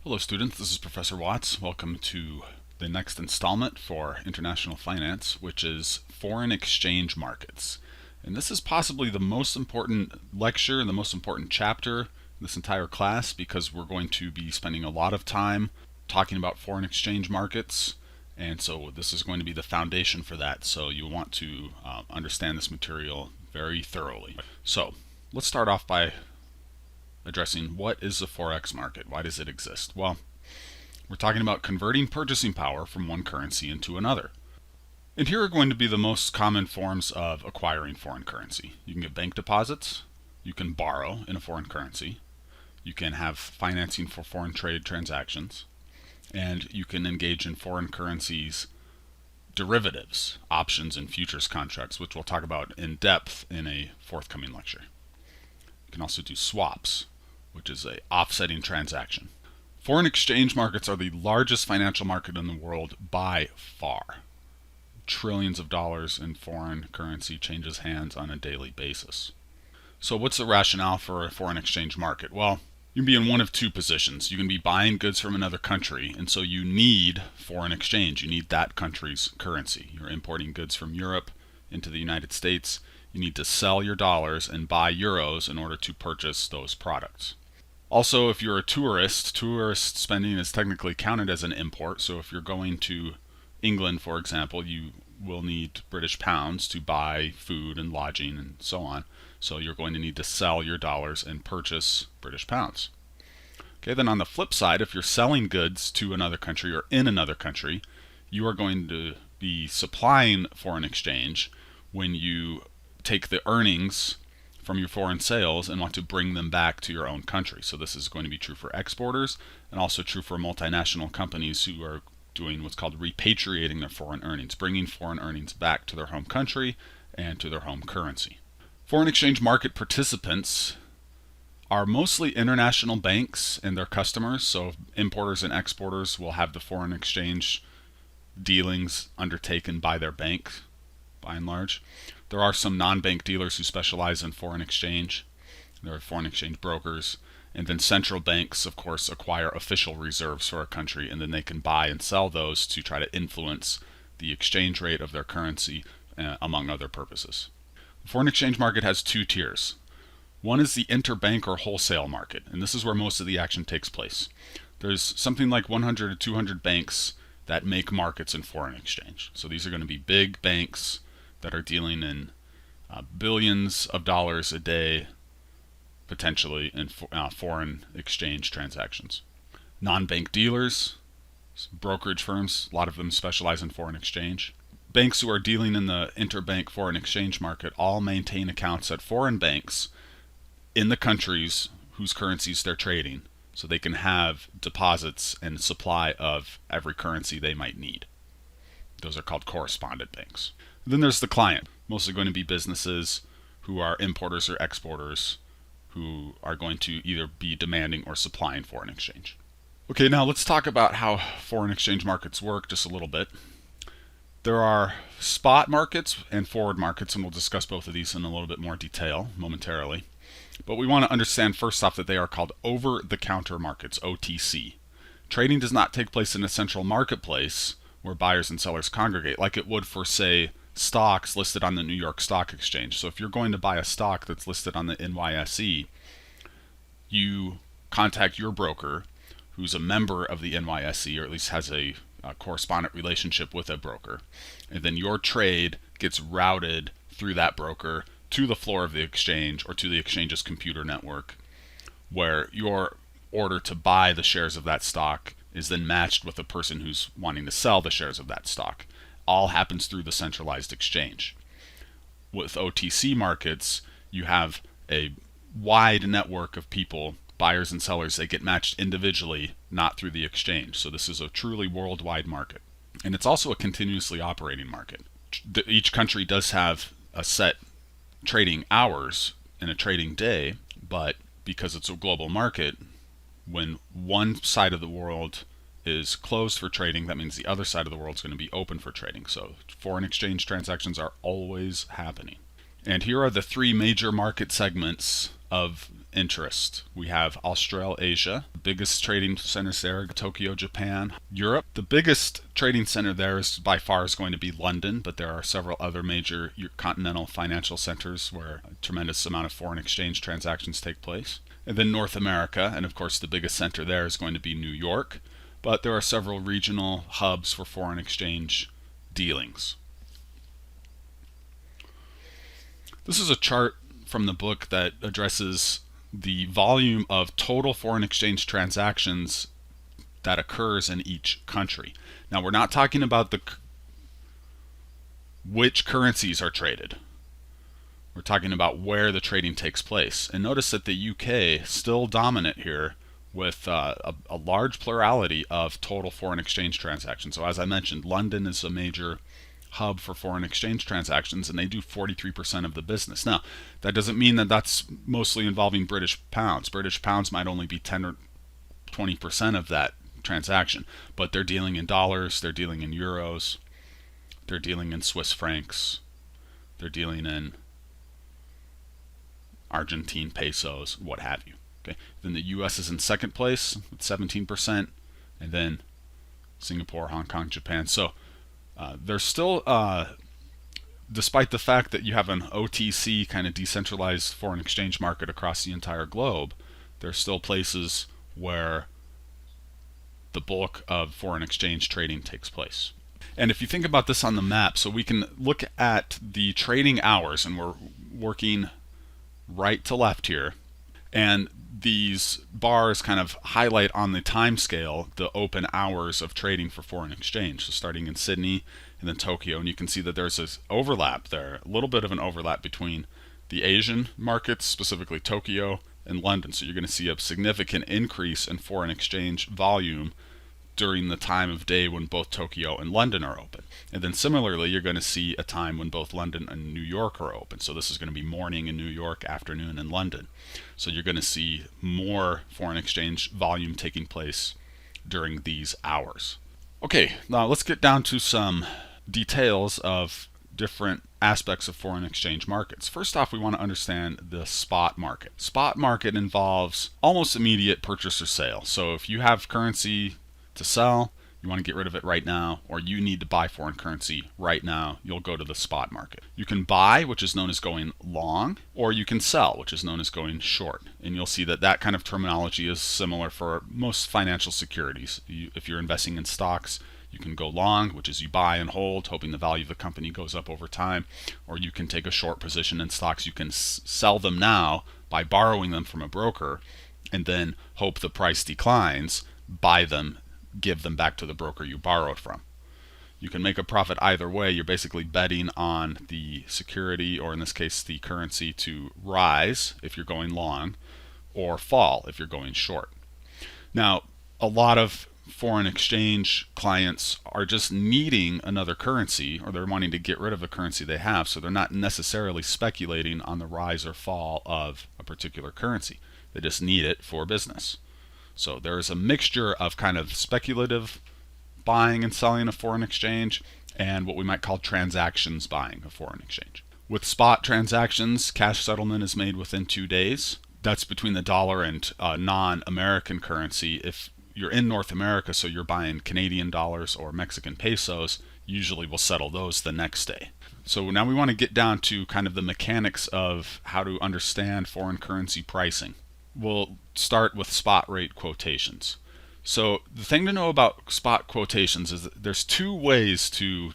Hello students, this is Professor Watts. Welcome to the next installment for International Finance, which is foreign exchange markets. And this is possibly the most important lecture and the most important chapter in this entire class because we're going to be spending a lot of time talking about foreign exchange markets. And so this is going to be the foundation for that. So you want to understand this material very thoroughly. So let's start off by addressing what is the Forex market. Why does it exist? Well, we're talking about converting purchasing power from one currency into another. And here are going to be the most common forms of acquiring foreign currency. You can get bank deposits, you can borrow in a foreign currency, you can have financing for foreign trade transactions, and you can engage in foreign currencies derivatives, options and futures contracts, which we'll talk about in depth in a forthcoming lecture. You can also do swaps, which is an offsetting transaction. Foreign exchange markets are the largest financial market in the world by far. Trillions of dollars in foreign currency changes hands on a daily basis. So what's the rationale for a foreign exchange market? Well, you can be in one of two positions. You can be buying goods from another country, and so you need foreign exchange. You need that country's currency. You're importing goods from Europe into the United States. You need to sell your dollars and buy euros in order to purchase those products. Also, if you're a tourist spending is technically counted as an import. So if you're going to England, for example, you will need British pounds to buy food and lodging and so on. So you're going to need to sell your dollars and purchase British pounds. Okay, then on the flip side, if you're selling goods to another country or in another country, you are going to be supplying foreign exchange when you take the earnings from your foreign sales and want to bring them back to your own country. So this is going to be true for exporters and also true for multinational companies who are doing what's called repatriating their foreign earnings, bringing foreign earnings back to their home country and to their home currency. Foreign exchange market participants are mostly international banks and their customers. So importers and exporters will have the foreign exchange dealings undertaken by their bank by and large. There are some non-bank dealers who specialize in foreign exchange. There are foreign exchange brokers. And then central banks, of course, acquire official reserves for a country, and then they can buy and sell those to try to influence the exchange rate of their currency, among other purposes. The foreign exchange market has two tiers. One is the interbank or wholesale market, and this is where most of the action takes place. There's something like 100 to 200 banks that make markets in foreign exchange. So these are going to be big banks that are dealing in billions of dollars a day, potentially, in foreign exchange transactions. Non-bank dealers, brokerage firms, a lot of them specialize in foreign exchange. Banks who are dealing in the interbank foreign exchange market all maintain accounts at foreign banks in the countries whose currencies they're trading, so they can have deposits and supply of every currency they might need. Those are called correspondent banks. Then there's the client, mostly going to be businesses who are importers or exporters who are going to either be demanding or supplying foreign exchange. Okay, now let's talk about how foreign exchange markets work just a little bit. There are spot markets and forward markets, and we'll discuss both of these in a little bit more detail momentarily. But we want to understand first off that they are called over-the-counter markets, OTC. Trading does not take place in a central marketplace where buyers and sellers congregate like it would for, say, stocks listed on the New York Stock Exchange. So if you're going to buy a stock that's listed on the NYSE, you contact your broker, who's a member of the NYSE, or at least has a correspondent relationship with a broker. And then your trade gets routed through that broker to the floor of the exchange or to the exchange's computer network, where your order to buy the shares of that stock is then matched with the person who's wanting to sell the shares of that stock. All happens through the centralized exchange. With OTC markets, you have a wide network of people, buyers and sellers. They get matched individually, not through the exchange. So this is a truly worldwide market. And it's also a continuously operating market. Each country does have a set trading hours in a trading day, but because it's a global market, when one side of the world is closed for trading, that means the other side of the world is going to be open for trading. So foreign exchange transactions are always happening. And here are the three major market segments of interest. We have Australasia, the biggest trading centers there, Tokyo, Japan. Europe, the biggest trading center there is by far is going to be London, but there are several other major continental financial centers where a tremendous amount of foreign exchange transactions take place. And then North America, and of course the biggest center there is going to be New York, but there are several regional hubs for foreign exchange dealings. This is a chart from the book that addresses the volume of total foreign exchange transactions that occurs in each country. Now, we're not talking about which currencies are traded. We're talking about where the trading takes place. And notice that the UK is still dominant here with a large plurality of total foreign exchange transactions. So as I mentioned, London is a major hub for foreign exchange transactions, and they do 43% of the business. Now, that doesn't mean that that's mostly involving British pounds. British pounds might only be 10 or 20% of that transaction, but they're dealing in dollars, they're dealing in euros, they're dealing in Swiss francs, they're dealing in Argentine pesos, what have you. Okay. Then the US is in second place with 17%, and then Singapore, Hong Kong, Japan. So there's still, despite the fact that you have an OTC kind of decentralized foreign exchange market across the entire globe, there's still places where the bulk of foreign exchange trading takes place. And if you think about this on the map, so we can look at the trading hours, and we're working right to left here, and these bars kind of highlight on the time scale the open hours of trading for foreign exchange. So starting in Sydney and then Tokyo, and you can see that there's this overlap there, a little bit of an overlap between the Asian markets, specifically Tokyo and London. So you're going to see a significant increase in foreign exchange volume during the time of day when both Tokyo and London are open. And then similarly, you're going to see a time when both London and New York are open. So this is going to be morning in New York, afternoon in London. So you're going to see more foreign exchange volume taking place during these hours. Okay, now let's get down to some details of different aspects of foreign exchange markets. First off, we want to understand the spot market. Spot market involves almost immediate purchase or sale. So if you have currency to sell, you want to get rid of it right now, or you need to buy foreign currency right now, you'll go to the spot market. You can buy, which is known as going long, or you can sell, which is known as going short. And you'll see that that kind of terminology is similar for most financial securities. If you're investing in stocks, you can go long, which is you buy and hold, hoping the value of the company goes up over time, or you can take a short position in stocks. You can sell them now by borrowing them from a broker, and then hope the price declines, buy them, give them back to the broker you borrowed from. You can make a profit either way. You're basically betting on the security, or in this case the currency, to rise if you're going long, or fall if you're going short. Now, a lot of foreign exchange clients are just needing another currency, or they're wanting to get rid of a currency they have, so they're not necessarily speculating on the rise or fall of a particular currency. They just need it for business. So there is a mixture of kind of speculative buying and selling of foreign exchange and what we might call transactions buying of foreign exchange. With spot transactions, cash settlement is made within 2 days. That's between the dollar and non-American currency. If you're in North America, so you're buying Canadian dollars or Mexican pesos, usually we'll settle those the next day. So now we want to get down to kind of the mechanics of how to understand foreign currency pricing. We'll start with spot rate quotations. So the thing to know about spot quotations is that there's two ways to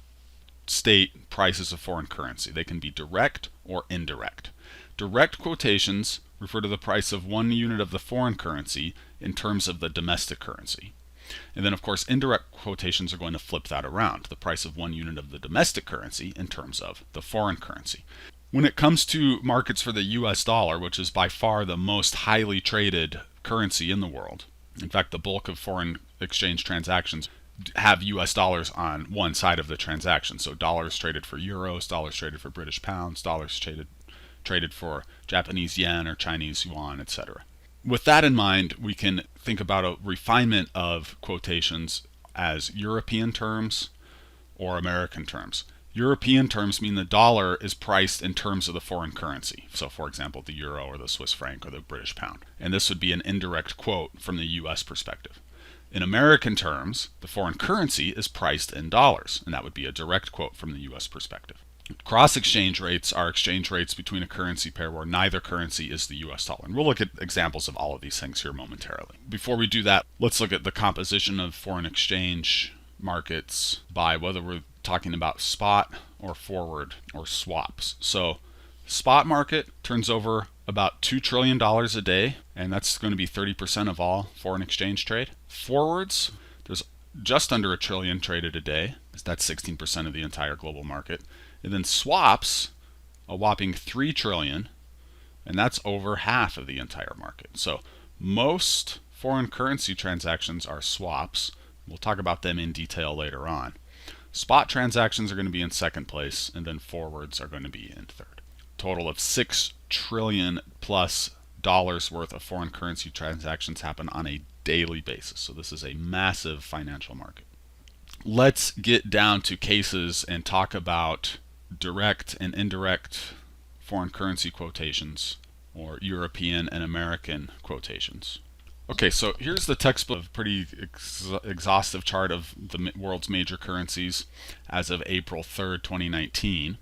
state prices of foreign currency. They can be direct or indirect. Direct quotations refer to the price of 1 unit of the foreign currency in terms of the domestic currency. And then of course indirect quotations are going to flip that around, the price of 1 unit of the domestic currency in terms of the foreign currency. When it comes to markets for the US dollar, which is by far the most highly traded currency in the world, in fact the bulk of foreign exchange transactions have US dollars on one side of the transaction. So dollars traded for euros, dollars traded for British pounds, dollars traded for Japanese yen or Chinese yuan, etc. With that in mind, we can think about a refinement of quotations as European terms or American terms. European terms mean the dollar is priced in terms of the foreign currency. So for example, the euro or the Swiss franc or the British pound. And this would be an indirect quote from the US perspective. In American terms, the foreign currency is priced in dollars, and that would be a direct quote from the US perspective. Cross exchange rates are exchange rates between a currency pair where neither currency is the US dollar. And we'll look at examples of all of these things here momentarily. Before we do that, let's look at the composition of foreign exchange markets by whether we're talking about spot or forward or swaps. So spot market turns over about $2 trillion a day, and that's going to be 30% of all foreign exchange trade. Forwards, there's just under $1 trillion traded a day. That's 16% of the entire global market. And then swaps, a whopping $3 trillion, and that's over half of the entire market. So most foreign currency transactions are swaps. We'll talk about them in detail later on. Spot transactions are going to be in second place, and then forwards are going to be in third. Total of $6 trillion plus dollars worth of foreign currency transactions happen on a daily basis. So this is a massive financial market. Let's get down to cases and talk about direct and indirect foreign currency quotations, or European and American quotations. Okay, so here's the textbook, pretty exhaustive chart of the world's major currencies as of April 3rd, 2019.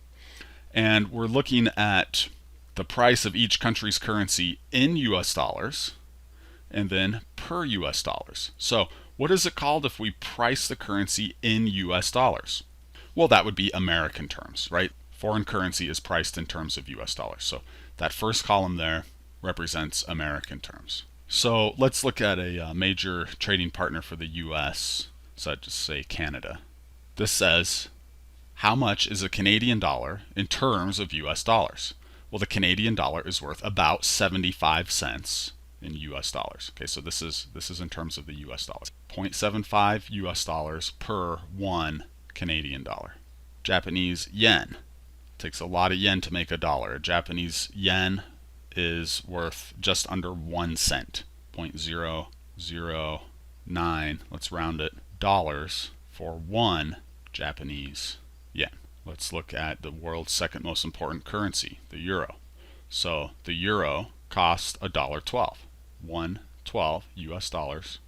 And we're looking at the price of each country's currency in US dollars and then per US dollars. So what is it called if we price the currency in US dollars? Well, that would be American terms, right? Foreign currency is priced in terms of US dollars. So that first column there represents American terms. So let's look at a major trading partner for the US. So I'd just say Canada. This says, how much is a Canadian dollar in terms of US dollars? Well, the Canadian dollar is worth about 75 cents in US dollars. Okay, so this is in terms of the US dollar. 0.75 US dollars per one Canadian dollar. Japanese yen. Takes a lot of yen to make a dollar. A Japanese yen is worth just under 1 cent. 0.009, let's round it, dollars for one Japanese yen. Let's look at the world's second most important currency, the euro. So the euro costs $1.12. 1.12 US dollars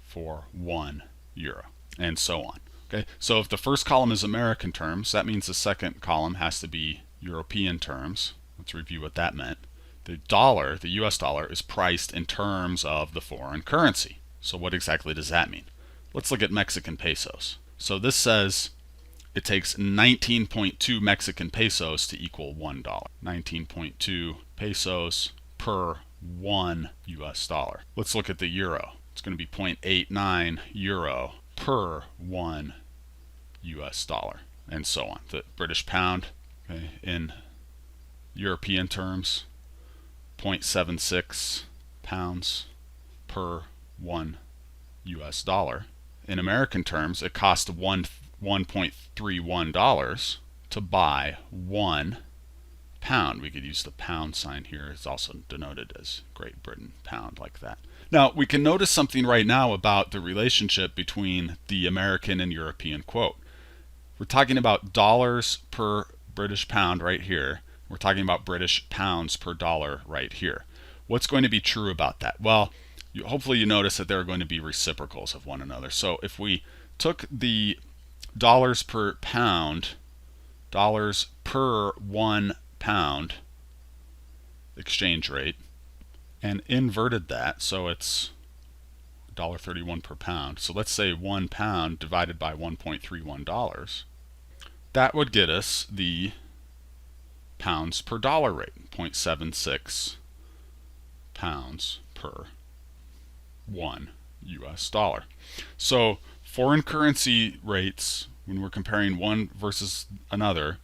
for 1 euro, and so on. Okay, so if the first column is American terms, that means the second column has to be European terms. Let's review what that meant. The dollar, the US dollar, is priced in terms of the foreign currency. So what exactly does that mean? Let's look at Mexican pesos. So this says it takes 19.2 Mexican pesos to equal $1. 19.2 pesos per 1 US dollar. Let's look at the euro. It's going to be 0.89 euro per 1 US dollar, and so on. The British pound, okay, in European terms, 0.76 pounds per 1 US dollar. In American terms, it costs $1.31 to buy 1 pound. We could use the pound sign here. It's also denoted as Great Britain pound, like that. Now, we can notice something right now about the relationship between the American and European quote. We're talking about dollars per British pound right here. We're talking about British pounds per dollar right here. What's going to be true about that? Well, hopefully you notice that there are going to be reciprocals of one another. So if we took the dollars per pound, dollars per 1 pound exchange rate, and inverted that, so it's $1.31 per pound. So let's say 1 pound divided by $1.31. That would get us the pounds per dollar rate, 0.76 pounds per 1 US dollar. So foreign currency rates, when we're comparing one versus another,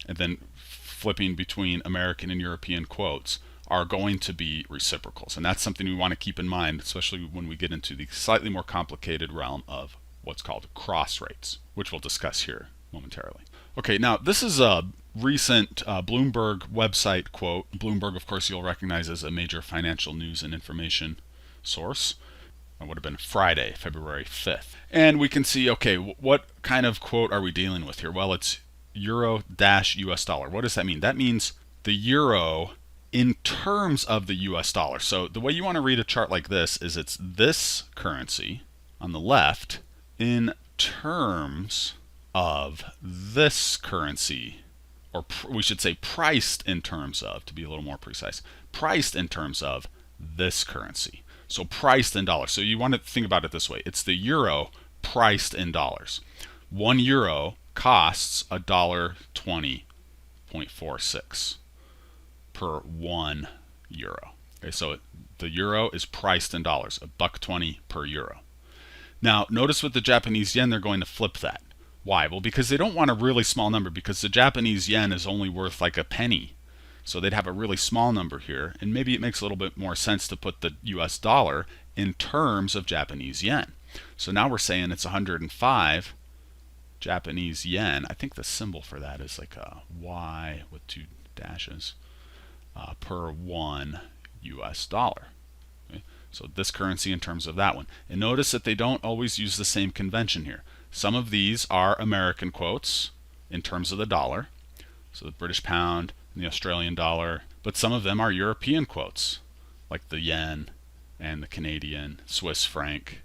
and then flipping between American and European quotes, are going to be reciprocals. And that's something we want to keep in mind, especially when we get into the slightly more complicated realm of what's called cross rates, which we'll discuss here momentarily. Okay, now this is a recent Bloomberg website quote. Bloomberg, of course, you'll recognize as a major financial news and information source. It would have been Friday, February 5th. And we can see, okay, what kind of quote are we dealing with here? Well, it's euro dash US dollar. What does that mean? That means the euro in terms of the US dollar. So the way you want to read a chart like this is it's this currency on the left in terms of this currency, or we should say priced in terms of, to be a little more precise, priced in terms of this currency. So priced in dollars. So you want to think about it this way. It's the euro priced in dollars. 1 euro costs $1.20.46 per 1 euro. Okay, so the euro is priced in dollars, $1.20 per euro. Now, notice with the Japanese yen, they're going to flip that. Why? Well, because they don't want a really small number, because the Japanese yen is only worth like a penny. So they'd have a really small number here, and maybe it makes a little bit more sense to put the US dollar in terms of Japanese yen. So now we're saying it's 105 Japanese yen. I think the symbol for that is like a Y with 2 dashes per 1 US dollar. Okay? So this currency in terms of that one. And notice that they don't always use the same convention here. Some of these are American quotes in terms of the dollar. So the British pound and the Australian dollar. But some of them are European quotes, like the yen and the Canadian, Swiss franc,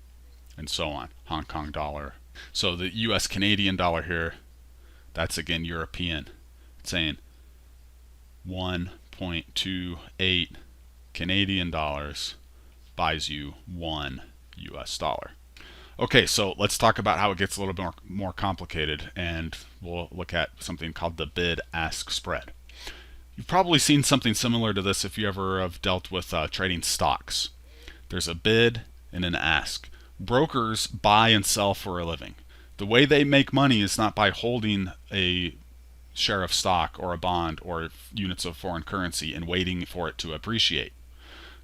and so on. Hong Kong dollar. So the US Canadian dollar here, that's again European. It's saying 1.28 Canadian dollars buys you 1 US dollar. Okay, so let's talk about how it gets a little bit more complicated, and we'll look at something called the bid-ask spread. You've probably seen something similar to this if you ever have dealt with trading stocks. There's a bid and an ask. Brokers buy and sell for a living. The way they make money is not by holding a share of stock or a bond or units of foreign currency and waiting for it to appreciate.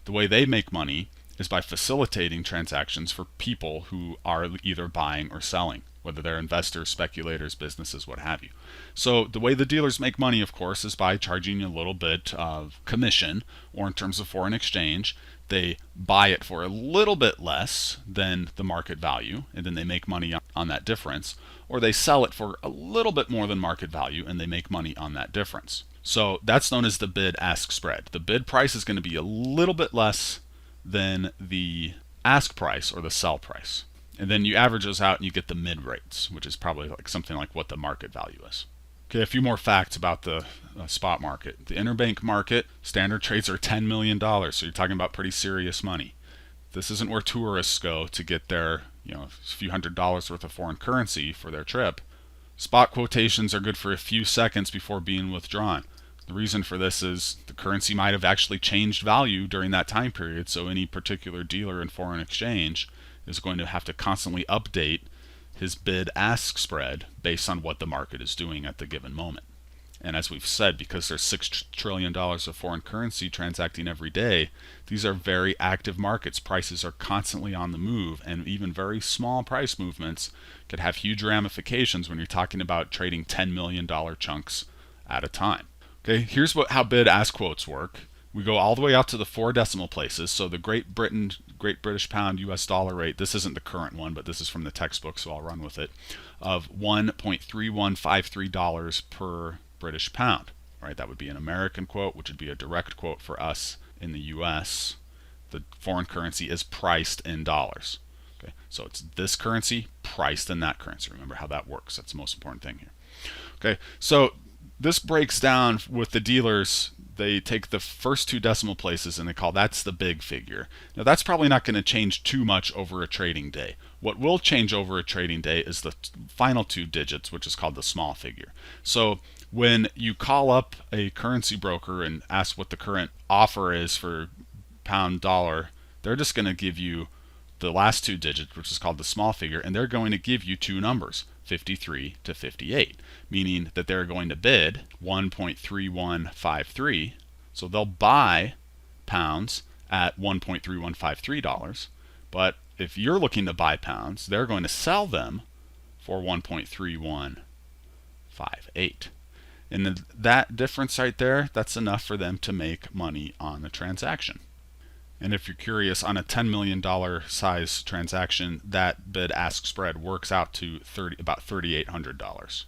The way they make money is by facilitating transactions for people who are either buying or selling, whether they're investors, speculators, businesses, what have you. So the way the dealers make money, of course, is by charging a little bit of commission, or in terms of foreign exchange, they buy it for a little bit less than the market value, and then they make money on that difference, or they sell it for a little bit more than market value, and they make money on that difference. So that's known as the bid-ask spread. The bid price is going to be a little bit less than the ask price or the sell price. And then you average those out and you get the mid rates, which is probably like something like what the market value is. Okay, a few more facts about the spot market. The interbank market, standard trades are $10 million, so you're talking about pretty serious money. This isn't where tourists go to get their, a few $100s worth of foreign currency for their trip. Spot quotations are good for a few seconds before being withdrawn. The reason for this is the currency might have actually changed value during that time period, so any particular dealer in foreign exchange is going to have to constantly update his bid-ask spread based on what the market is doing at the given moment. And as we've said, because there's $6 trillion of foreign currency transacting every day, these are very active markets. Prices are constantly on the move, and even very small price movements could have huge ramifications when you're talking about trading $10 million chunks at a time. Okay, here's how bid-ask quotes work. We go all the way out to the 4 decimal places. So the Great British pound US dollar rate, this isn't the current one, but this is from the textbook, so I'll run with it, of $1.3153 per British pound. Right, that would be an American quote, which would be a direct quote for us in the US. The foreign currency is priced in dollars. Okay, so it's this currency priced in that currency. Remember how that works. That's the most important thing here. Okay, so this breaks down with the dealers. They take the first 2 decimal places and they call that's the big figure. Now that's probably not going to change too much over a trading day. What will change over a trading day is the final 2 digits, which is called the small figure. So when you call up a currency broker and ask what the current offer is for pound dollar, they're just going to give you the last 2 digits, which is called the small figure, and they're going to give you 2 numbers, 53 to 58, meaning that they're going to bid 1.3153. So they'll buy pounds at $1.3153, but if you're looking to buy pounds, they're going to sell them for 1.3158. And that difference right there, that's enough for them to make money on the transaction. And if you're curious, on a $10 million size transaction, that bid-ask spread works out to about $3,800.